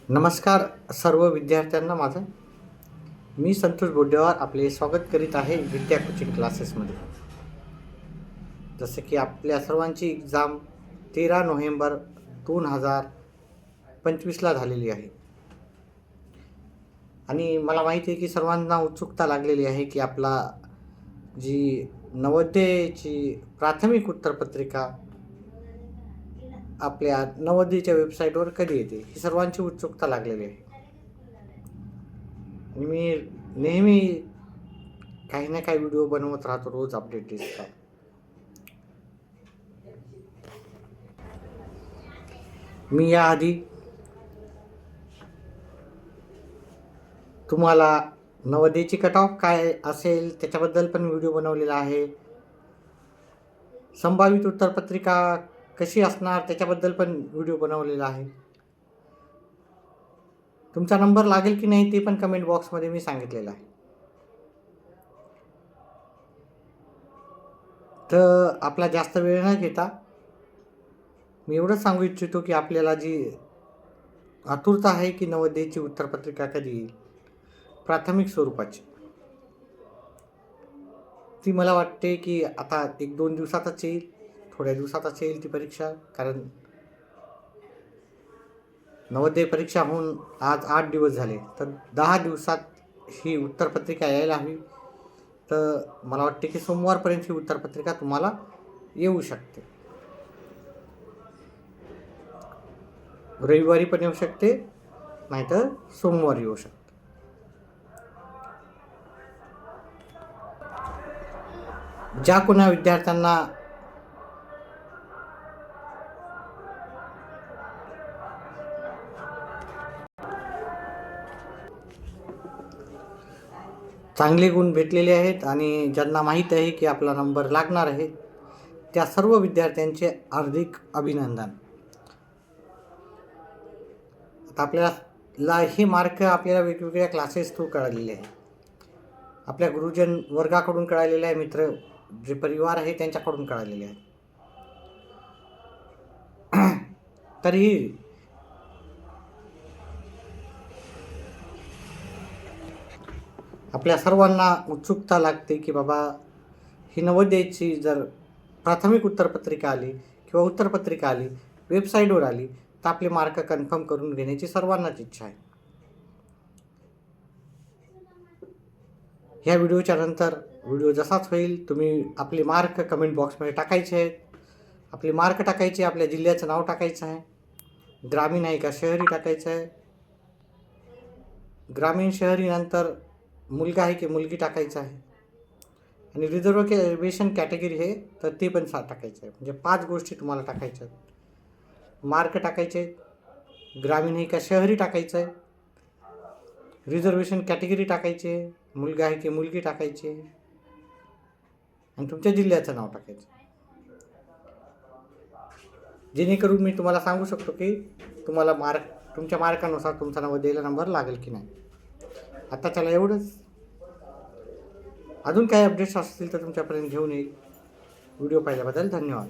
नमस्कार सर्व विद्यार्थ्यांना माझं मी संतोष बोड्डेवार आपले स्वागत करीत आहे विद्या कोचिंग क्लासेसमध्ये. जसे की आपल्या सर्वांची एक्झाम 13 नोव्हेंबर 2025ला झालेली आहे आणि मला माहिती आहे की सर्वांना उत्सुकता लागलेली आहे की आपला जी नवोदयची प्राथमिक उत्तरपत्रिका आपल्या नवोदयच्या वेबसाईटवर कधी येते, ही सर्वांची उत्सुकता लागलेली आहे. मी नेहमी काही ना काही व्हिडिओ बनवत राहतो, रोज अपडेट दिसतात. मी याआधी तुम्हाला नवोदयची कट ऑफ काय असेल त्याच्याबद्दल पण व्हिडिओ बनवलेला आहे. संभावित उत्तरपत्रिका कशी असणार त्याच्याबद्दल पण व्हिडिओ बनवलेला आहे. तुमचा नंबर लागेल की नाही ते पण कमेंट बॉक्समध्ये मी सांगितलेलं आहे. तर आपला जास्त वेळ न घेता मी एवढंच सांगू इच्छितो की आपल्याला जी आतुरता आहे की नवोदयची उत्तरपत्रिका कधी येईल प्राथमिक स्वरूपाची, ती मला वाटते की आता 1-2 दिवसातच येईल, थोड्या दिवसातच येईल ती परीक्षा. कारण नवोदय परीक्षा होऊन आज 8 दिवस झाले, तर 10 दिवसात ही उत्तरपत्रिका यायला हवी. तर मला वाटते की सोमवारपर्यंत ही उत्तरपत्रिका तुम्हाला येऊ शकते. रविवारी पण येऊ शकते, नाहीतर सोमवारी येऊ शकते. ज्या कोणा विद्यार्थ्यांना चांगले गुण भेटलेले आहेत आणि ज्यांना माहीत आहे की आपला नंबर लागणार आहे, त्या सर्व विद्यार्थ्यांचे हार्दिक अभिनंदन. आता आपल्याला हे मार्क आपल्याला वेगवेगळ्या क्लासेस थ्रू कळालेले आहे. आपल्या गुरुजन वर्गाकडून कळालेले आहे, मित्र जे परिवार आहे त्यांच्याकडून कळालेले आहे. तरीही आपल्या सर्वांना उत्सुकता लागते की बाबा ही नवोदयची जर प्राथमिक उत्तरपत्रिका आली किंवा उत्तरपत्रिका आली, वेबसाईटवर आली, तर आपले मार्क कन्फर्म करून घेण्याची सर्वांनाच इच्छा आहे. ह्या व्हिडिओच्या नंतर व्हिडिओ जसाच होईल तुम्ही आपले मार्क कमेंट बॉक्समध्ये टाकायचे आहेत. आपले मार्क टाकायचे, आपल्या जिल्ह्याचं नाव टाकायचं आहे, ग्रामीण आहे का शहरी टाकायचं आहे, ग्रामीण शहरी नंतर मुलगा आहे की मुलगी टाकायचं आहे, आणि रिझर्वेशन कॅटेगरी आहे तर ते पण टाकायचं आहे. म्हणजे 5 गोष्टी तुम्हाला टाकायच्या आहेत. मार्क टाकायचे, ग्रामीण आहे का शहरी टाकायचं आहे, रिझर्वेशन कॅटेगरी टाकायचे, मुलगा आहे की मुलगी टाकायची, आणि तुमच्या जिल्ह्याचं नाव टाकायचं. जेणेकरून मी तुम्हाला सांगू शकतो की तुम्हाला तुमच्या मार्कानुसार तुमचा नवोदयला नंबर लागेल की नाही. आता चला एवढंच. अजून काही अपडेट्स असतील तर तुमच्यापर्यंत घेऊन येईल. व्हिडिओ पाहिल्याबद्दल धन्यवाद.